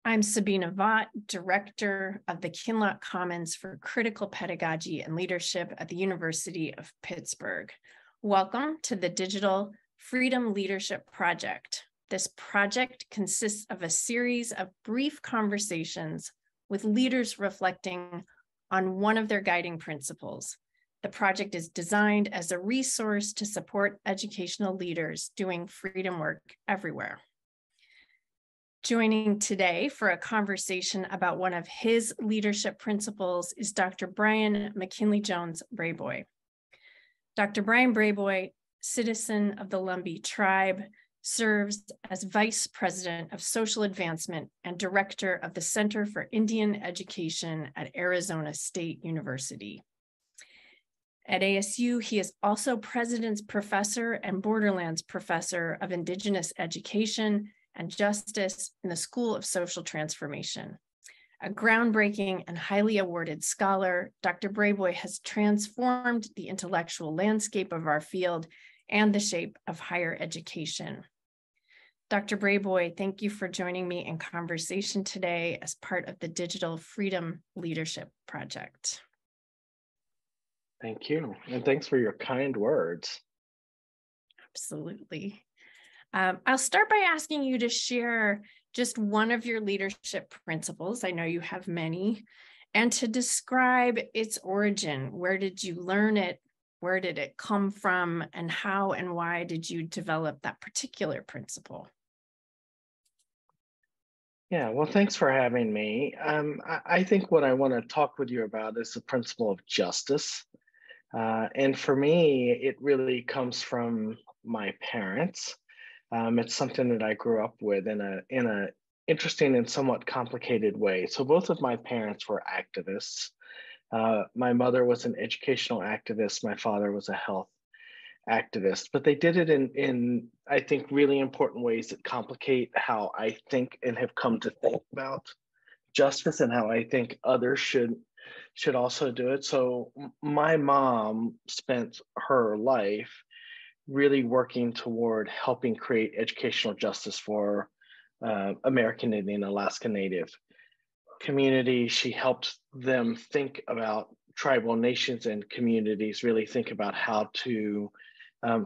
I'm Sabina Vaught, Director of the Kinloch Commons for Critical Pedagogy and Leadership at the University of Pittsburgh. Welcome to the Digital Freedom Leadership Project. This project consists of a series of brief conversations with leaders reflecting on one of their guiding principles. The project is designed as a resource to support educational leaders doing freedom work everywhere. Joining today for a conversation about one of his leadership principles is Dr. Bryan McKinley-Jones Brayboy. Dr. Bryan Brayboy, citizen of the Lumbee tribe, serves as Vice President of Social Advancement and Director of the Center for Indian Education at Arizona State University. At ASU, he is also President's Professor and Borderlands Professor of Indigenous Education and Justice in the School of Social Transformation. A groundbreaking and highly awarded scholar, Dr. Brayboy has transformed the intellectual landscape of our field and the shape of higher education. Dr. Brayboy, thank you for joining me in conversation today as part of the Digital Freedom Leadership Project. Thank you, and thanks for your kind words. Absolutely. I'll start by asking you to share just one of your leadership principles. I know you have many, and to describe its origin. Where did you learn it? Where did it come from? And how and why did you develop that particular principle? Yeah, well, thanks for having me. I think what I want to talk with you about is the principle of justice. And for me, it really comes from my parents. It's something that I grew up with in a interesting and somewhat complicated way. So both of my parents were activists. My mother was an educational activist. My father was a health activist, but they did it in I think really important ways that complicate how I think and have come to think about justice and how I think others should also do it. So my mom spent her life really working toward helping create educational justice for American Indian, Alaska Native communities. She helped them think about tribal nations and communities, really think about how to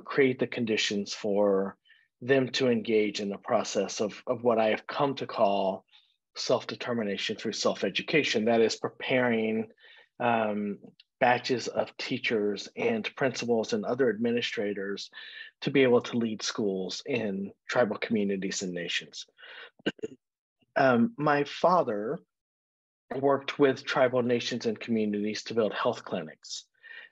create the conditions for them to engage in the process of what I have come to call self-determination through self-education. That is preparing batches of teachers and principals and other administrators to be able to lead schools in tribal communities and nations. My father worked with tribal nations and communities to build health clinics.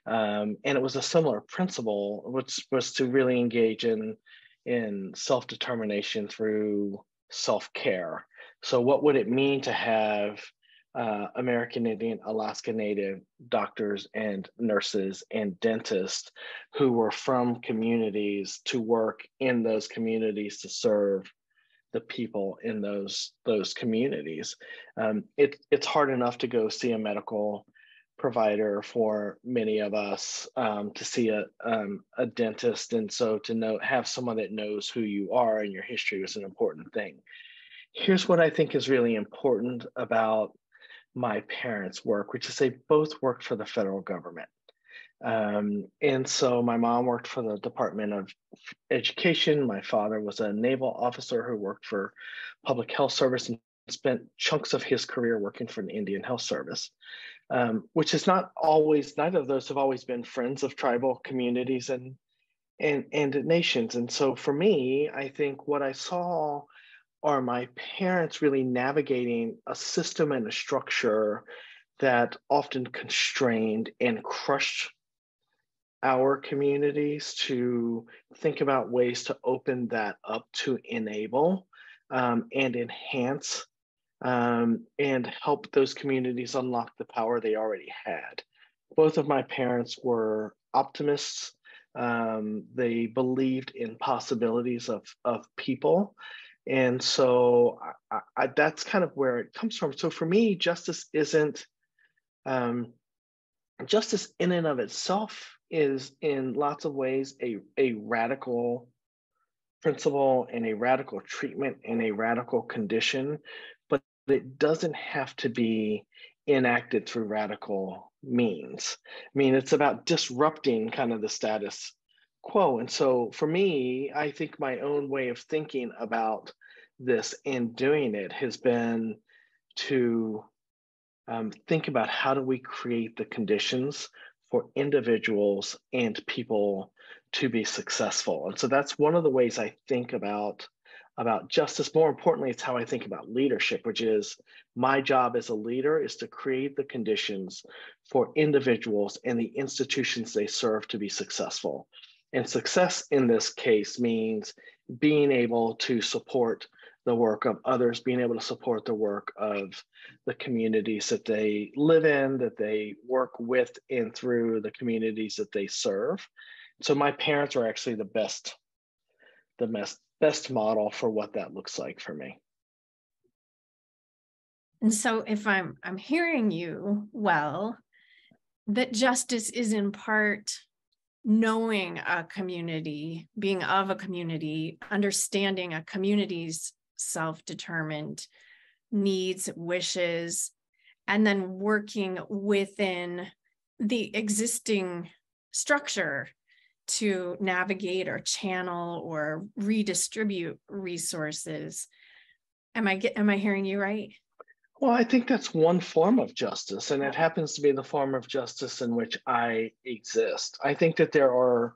And it was a similar principle, which was to really engage in self-determination through self-care. So what would it mean to have American Indian, Alaska Native doctors and nurses and dentists who were from communities to work in those communities to serve the people in those communities? It's hard enough to go see a medical provider for many of us, to see a dentist, and so to have someone that knows who you are and your history is an important thing. Here's what I think is really important about my parents' work, which is they both worked for the federal government. And so my mom worked for the Department of Education. My father was a naval officer who worked for Public Health Service and spent chunks of his career working for the Indian Health Service, which is not always, neither of those have always been friends of tribal communities and nations. And so for me, I think what I saw are my parents really navigating a system and a structure that often constrained and crushed our communities, to think about ways to open that up to enable and enhance and help those communities unlock the power they already had. Both of my parents were optimists. They believed in possibilities of people. And so that's kind of where it comes from. So for me, justice isn't, justice in and of itself is in lots of ways a radical principle and a radical treatment and a radical condition, but it doesn't have to be enacted through radical means. I mean, it's about disrupting kind of the status quo. And so for me, I think my own way of thinking about this and doing it has been to think about how do we create the conditions for individuals and people to be successful. And so that's one of the ways I think about justice. More importantly, it's how I think about leadership, which is my job as a leader is to create the conditions for individuals and the institutions they serve to be successful. And success in this case means being able to support the work of others, being able to support the work of the communities that they live in, that they work with and through the communities that they serve. So my parents are actually the best model for what that looks like for me. And so if I'm hearing you well, that justice is in part knowing a community, being of a community, understanding a community's self-determined needs, wishes, and then working within the existing structure to navigate or channel or redistribute resources. Am I hearing you right? Well, I think that's one form of justice, and it happens to be the form of justice in which I exist. I think that there are,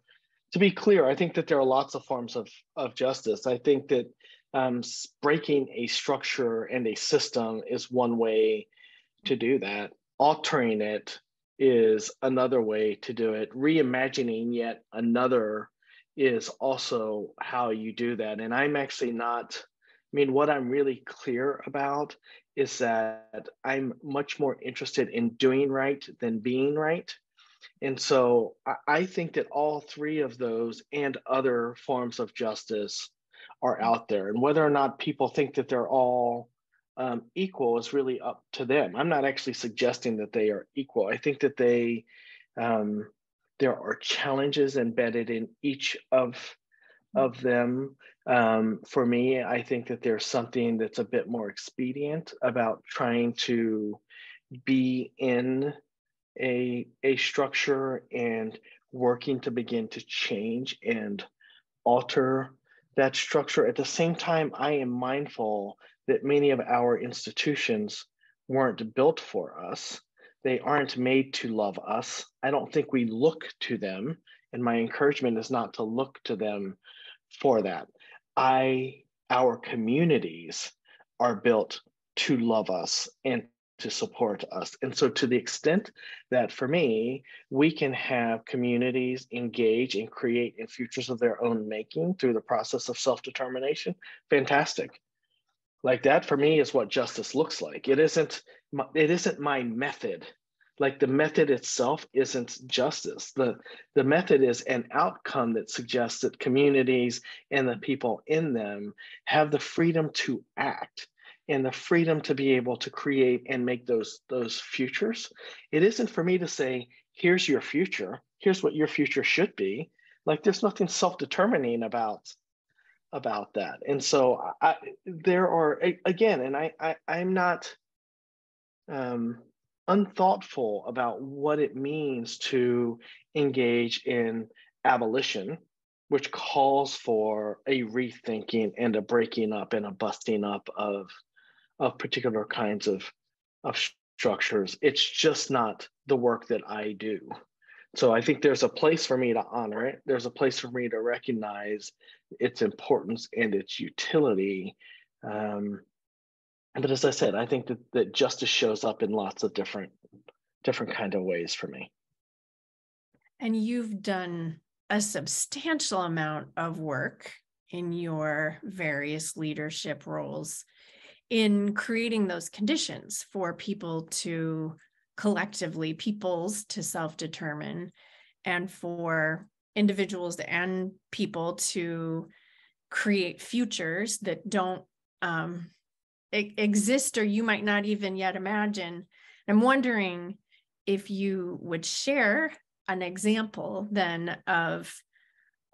to be clear, I think that there are lots of forms of justice. I think that breaking a structure and a system is one way to do that. Altering it is another way to do it. Reimagining yet another is also how you do that. And I'm actually not, I mean, what I'm really clear about is that I'm much more interested in doing right than being right. And so I think that all three of those and other forms of justice are out there. And whether or not people think that they're all equal is really up to them. I'm not actually suggesting that they are equal. I think that there are challenges embedded in each of them. For me, I think that there's something that's a bit more expedient about trying to be in a structure and working to begin to change and alter that structure. At the same time, I am mindful that many of our institutions weren't built for us. They aren't made to love us. I don't think we look to them, and my encouragement is not to look to them for that. Our communities are built to love us and to support us. And so to the extent that for me, we can have communities engage and create in futures of their own making through the process of self-determination, fantastic. Like that for me is what justice looks like. It isn't my method. Like the method itself isn't justice. The method is an outcome that suggests that communities and the people in them have the freedom to act and the freedom to be able to create and make those futures. It isn't for me to say, here's your future, here's what your future should be. Like there's nothing self-determining about that. And so there are, again, and I'm not unthoughtful about what it means to engage in abolition, which calls for a rethinking and a breaking up and a busting up of particular kinds of structures. It's just not the work that I do. So I think there's a place for me to honor it. There's a place for me to recognize its importance and its utility. But as I said, I think that justice shows up in lots of different kind of ways for me. And you've done a substantial amount of work in your various leadership roles in creating those conditions for people to collectively, peoples to self-determine, and for individuals and people to create futures that don't exist or you might not even yet imagine. I'm wondering if you would share an example then of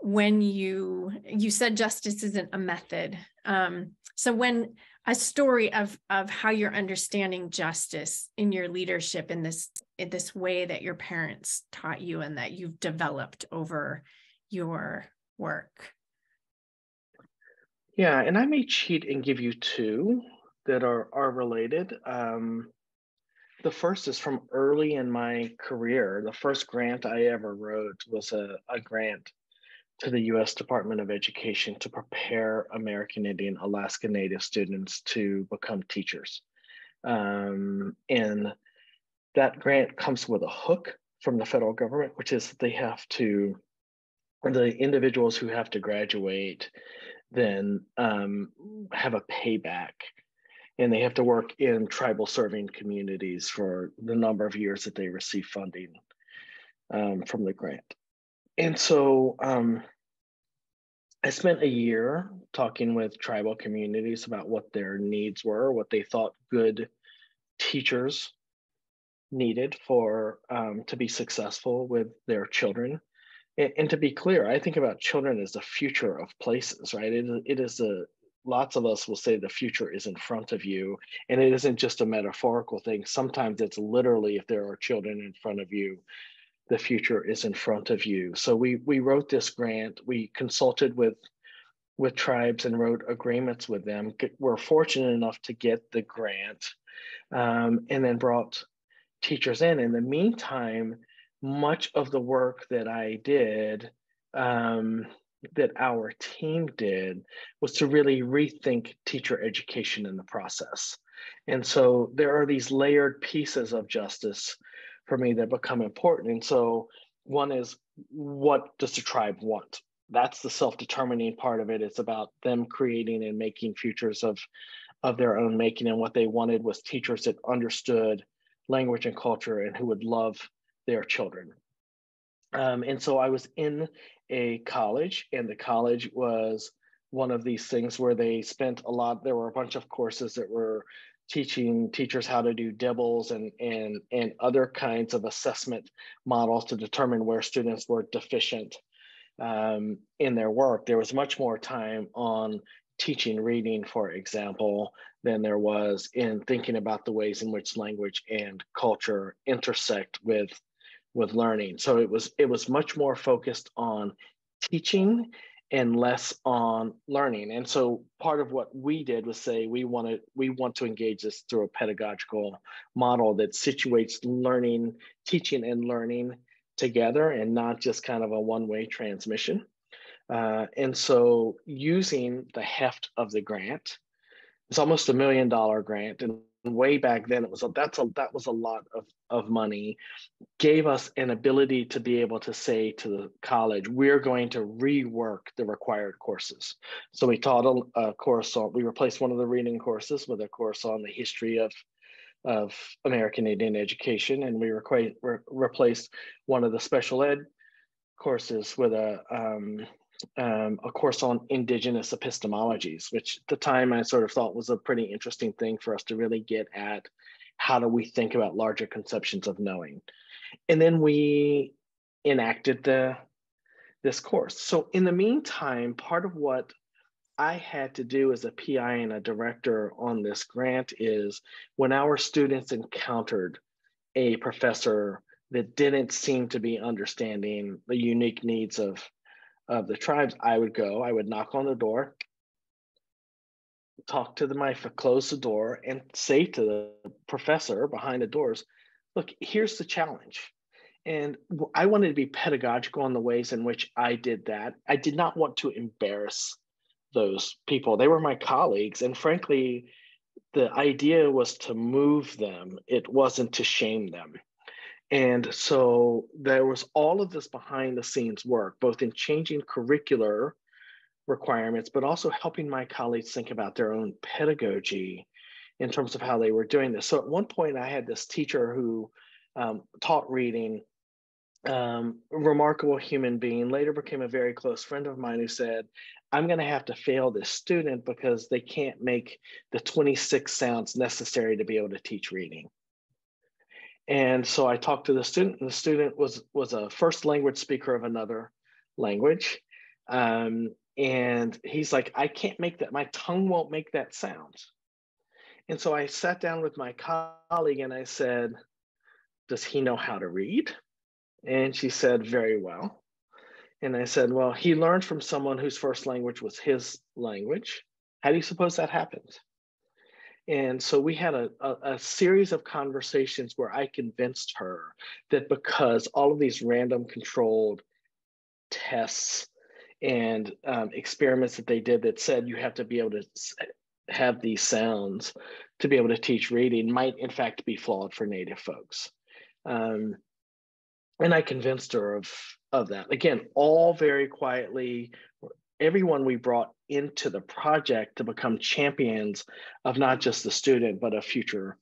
when you said justice isn't a method. So when a story of how you're understanding justice in your leadership in this way that your parents taught you and that you've developed over your work. Yeah, and I may cheat and give you two that are related. The first is from early in my career. The first grant I ever wrote was a grant to the US Department of Education to prepare American Indian Alaska Native students to become teachers. And that grant comes with a hook from the federal government, which is that they have to, or the individuals who have to graduate then have a payback, and they have to work in tribal serving communities for the number of years that they receive funding from the grant. And so I spent a year talking with tribal communities about what their needs were, what they thought good teachers needed for to be successful with their children. And to be clear, I think about children as the future of places, right? It is a, lots of us will say the future is in front of you, and it isn't just a metaphorical thing. Sometimes it's literally, if there are children in front of you, the future is in front of you. So we wrote this grant. We consulted with tribes and wrote agreements with them. We're fortunate enough to get the grant, and then brought teachers in. In the meantime, much of the work that I did, that our team did, was to really rethink teacher education in the process. And so there are these layered pieces of justice for me that become important. And so one is, what does the tribe want? That's the self-determining part of it. It's about them creating and making futures of their own making. And what they wanted was teachers that understood language and culture and who would love their children. And so I was in a college, and the college was one of these things where they spent a lot. There were a bunch of courses that were teaching teachers how to do DIBELS and other kinds of assessment models to determine where students were deficient in their work. There was much more time on teaching reading, for example, than there was in thinking about the ways in which language and culture intersect with learning. So it was much more focused on teaching and less on learning. And so part of what we did was say we want to engage this through a pedagogical model that situates learning, teaching and learning together, and not just kind of a one-way transmission. And so using the heft of the grant, it's almost $1 million grant, and way back then that was a lot of money, gave us an ability to be able to say to the college, we're going to rework the required courses. So we taught a course on, we replaced one of the reading courses with a course on the history of American Indian education, and we replaced one of the special ed courses with a course on indigenous epistemologies, which at the time I sort of thought was a pretty interesting thing for us to really get at how do we think about larger conceptions of knowing. And then we enacted this course. So in the meantime, part of what I had to do as a PI and a director on this grant is, when our students encountered a professor that didn't seem to be understanding the unique needs of the tribes, I would knock on the door, talk to them, close the door, and say to the professor behind the doors, look, here's the challenge. And I wanted to be pedagogical in the ways in which I did that. I did not want to embarrass those people. They were my colleagues. And frankly, the idea was to move them. It wasn't to shame them. And so there was all of this behind the scenes work, both in changing curricular requirements, but also helping my colleagues think about their own pedagogy in terms of how they were doing this. So at one point I had this teacher who taught reading, remarkable human being, later became a very close friend of mine, who said, I'm going to have to fail this student because they can't make the 26 sounds necessary to be able to teach reading. And so I talked to the student, and the student was a first language speaker of another language. And he's like, I can't make that. My tongue won't make that sound. And so I sat down with my colleague and I said, does he know how to read? And she said, very well. And I said, well, he learned from someone whose first language was his language. How do you suppose that happened? And so we had a series of conversations where I convinced her that because all of these random controlled tests and experiments that they did that said you have to be able to have these sounds to be able to teach reading might in fact be flawed for Native folks. And I convinced her of that. Again, all very quietly. Everyone we brought into the project to become champions of not just the student, but of future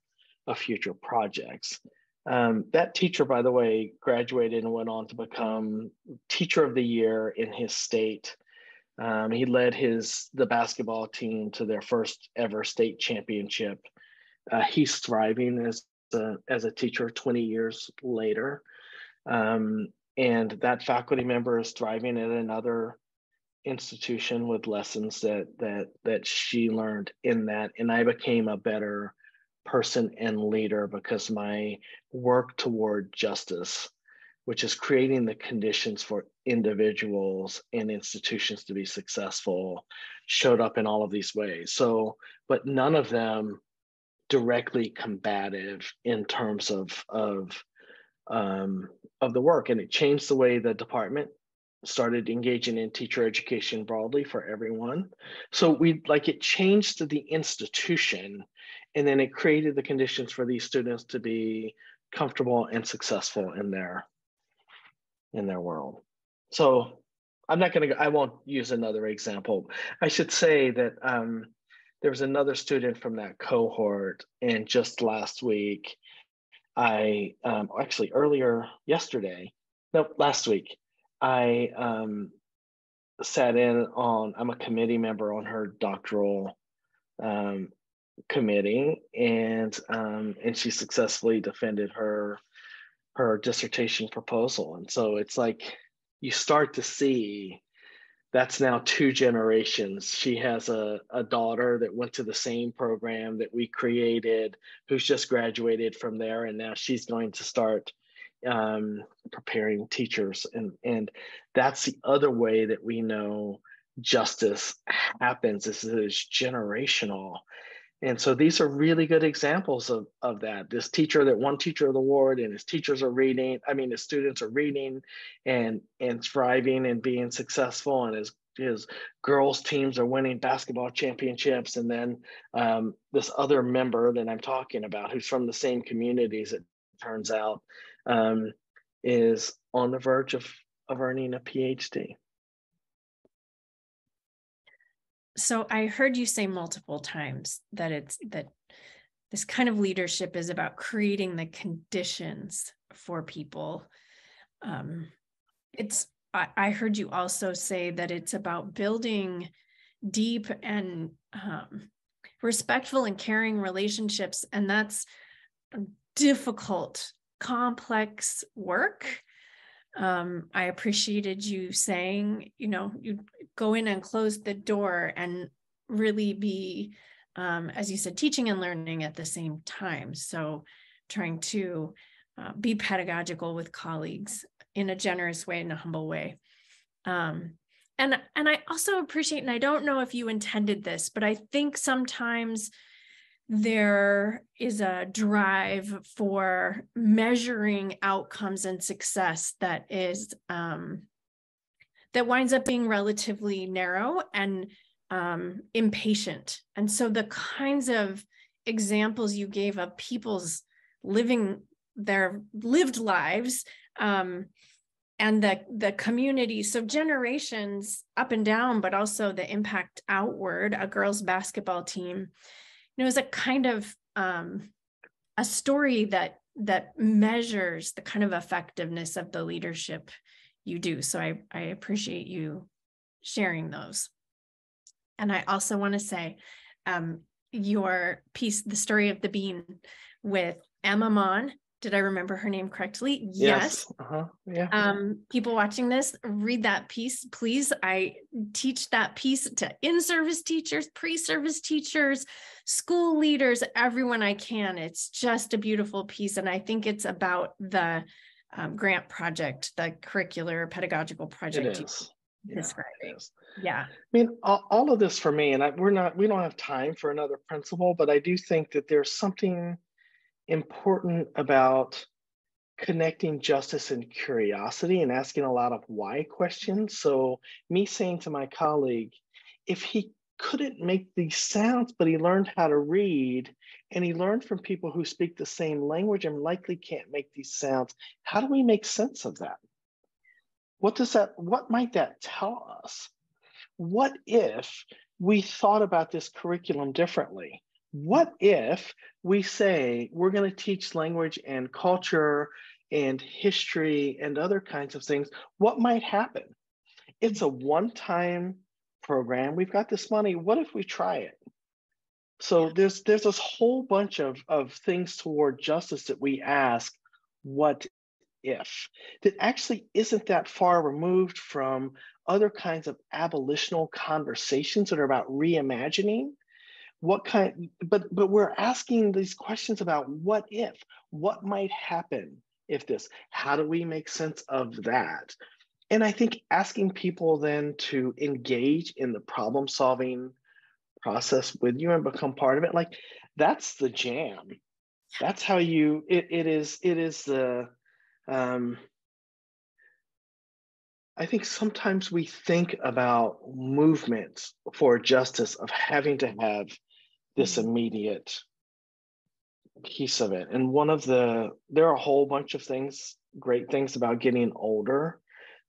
projects. That teacher, by the way, graduated and went on to become Teacher of the Year in his state. He led the basketball team to their first ever state championship. He's thriving as a teacher 20 years later. And that faculty member is thriving at another institution with lessons that she learned in that. And I became a better person and leader because my work toward justice, which is creating the conditions for individuals and institutions to be successful, showed up in all of these ways. So, but none of them directly combative in terms of the work. And it changed the way the department started engaging in teacher education broadly for everyone. So it changed the institution, and then it created the conditions for these students to be comfortable and successful in their world. So I won't use another example. I should say that there was another student from that cohort, and just last week, last week, I sat in on, I'm a committee member on her doctoral committee, and she successfully defended her dissertation proposal. And so it's like you start to see that's now 2 generations. She has a daughter that went to the same program that we created, who's just graduated from there, and now she's going to start preparing teachers. And that's the other way that we know justice happens. This is generational. And so these are really good examples of that. This teacher that won Teacher of the Award, and his students are reading and thriving and being successful, and his girls teams are winning basketball championships. And then this other member that I'm talking about, who's from the same communities, it turns out, is on the verge of earning a PhD. So I heard you say multiple times that this kind of leadership is about creating the conditions for people. I heard you also say that it's about building deep and respectful and caring relationships, and that's difficult, complex work. I appreciated you saying, you go in and close the door and really be, as you said, teaching and learning at the same time. So trying to be pedagogical with colleagues in a generous way, in a humble way. And I also appreciate, and I don't know if you intended this, but I think sometimes there is a drive for measuring outcomes and success that is that winds up being relatively narrow and impatient. And so the kinds of examples you gave of people's living their lived lives and the community, so generations up and down, but also the impact outward, a girls' basketball team, is a kind of a story that measures the kind of effectiveness of the leadership you do. So I appreciate you sharing those. And I also want to say your piece, The Story of the Bean, with Emma Mon Did I remember her name correctly? Yes. Yes. Yeah. People watching this, read that piece, please. I teach that piece to in-service teachers, pre-service teachers, school leaders, everyone I can. It's just a beautiful piece. And I think it's about the grant project, the curricular pedagogical project It is. describing. It is. Yeah. I mean, all of this for me, and we don't have time for another principle, but I do think that there's something important about connecting justice and curiosity and asking a lot of why questions. So me saying to my colleague, if he couldn't make these sounds, but he learned how to read and he learned from people who speak the same language and likely can't make these sounds, how do we make sense of that? What might that tell us? What if we thought about this curriculum differently? What if we say we're going to teach language and culture and history and other kinds of things? What might happen? It's a one-time program. We've got this money. What if we try it? So there's this whole bunch of things toward justice that we ask, what if, that actually isn't that far removed from other kinds of abolitional conversations that are about reimagining but we're asking these questions about what might happen if this, how do we make sense of that? And I think asking people then to engage in the problem solving process with you and become part of it, like that's the jam. That's how it is the I think sometimes we think about movements for justice of having to have this immediate piece of it. And there are a whole bunch of great things about getting older.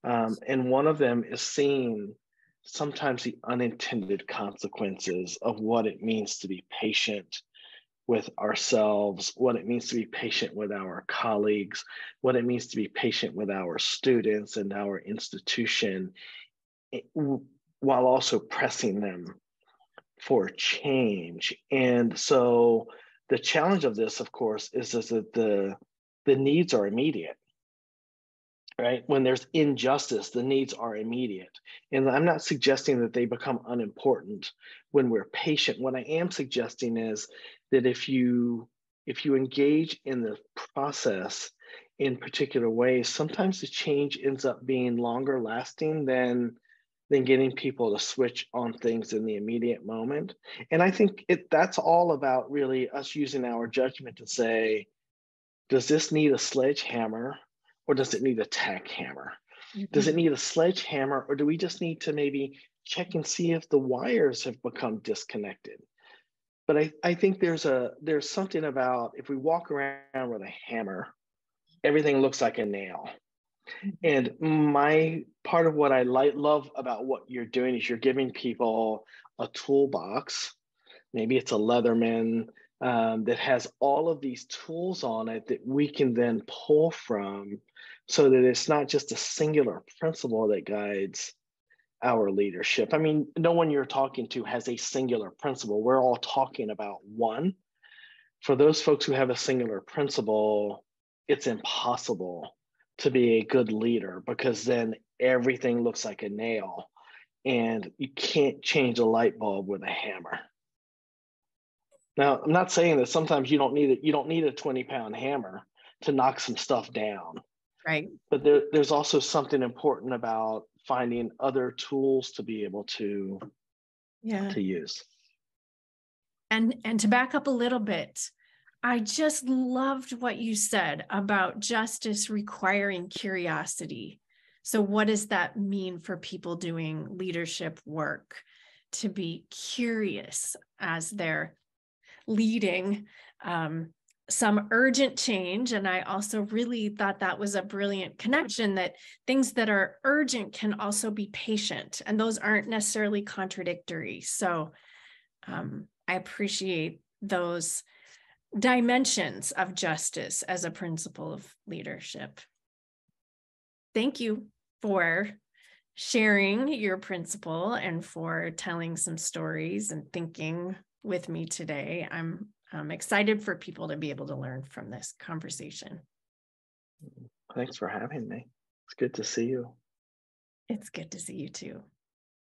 And one of them is seeing sometimes the unintended consequences of what it means to be patient with ourselves, what it means to be patient with our colleagues, what it means to be patient with our students and our institution, while also pressing them for change. And so the challenge of this, of course, is that the needs are immediate. Right? When there's injustice, the needs are immediate. And I'm not suggesting that they become unimportant when we're patient. What I am suggesting is that if you engage in the process in particular ways, sometimes the change ends up being longer lasting than getting people to switch on things in the immediate moment. And I think that's all about really us using our judgment to say, does this need a sledgehammer? Or does it need a tack hammer? Does it need a sledgehammer, or do we just need to maybe check and see if the wires have become disconnected? But I think there's something about if we walk around with a hammer, everything looks like a nail. And my part of what I love about what you're doing is you're giving people a toolbox. Maybe it's a Leatherman that has all of these tools on it that we can then pull from, so that it's not just a singular principle that guides our leadership. I mean, no one you're talking to has a singular principle. We're all talking about one. For those folks who have a singular principle, it's impossible to be a good leader, because then everything looks like a nail and you can't change a light bulb with a hammer. Now, I'm not saying that sometimes you don't need a 20-pound hammer to knock some stuff down. Right. But there's also something important about finding other tools to be able to use. And to back up a little bit, I just loved what you said about justice requiring curiosity. So what does that mean for people doing leadership work? To be curious as they're leading some urgent change. And I also really thought that was a brilliant connection, that things that are urgent can also be patient, and those aren't necessarily contradictory. So I appreciate those dimensions of justice as a principle of leadership. Thank you for sharing your principle and for telling some stories and thinking with me today. I'm I'm excited for people to be able to learn from this conversation. Thanks for having me. It's good to see you. It's good to see you too.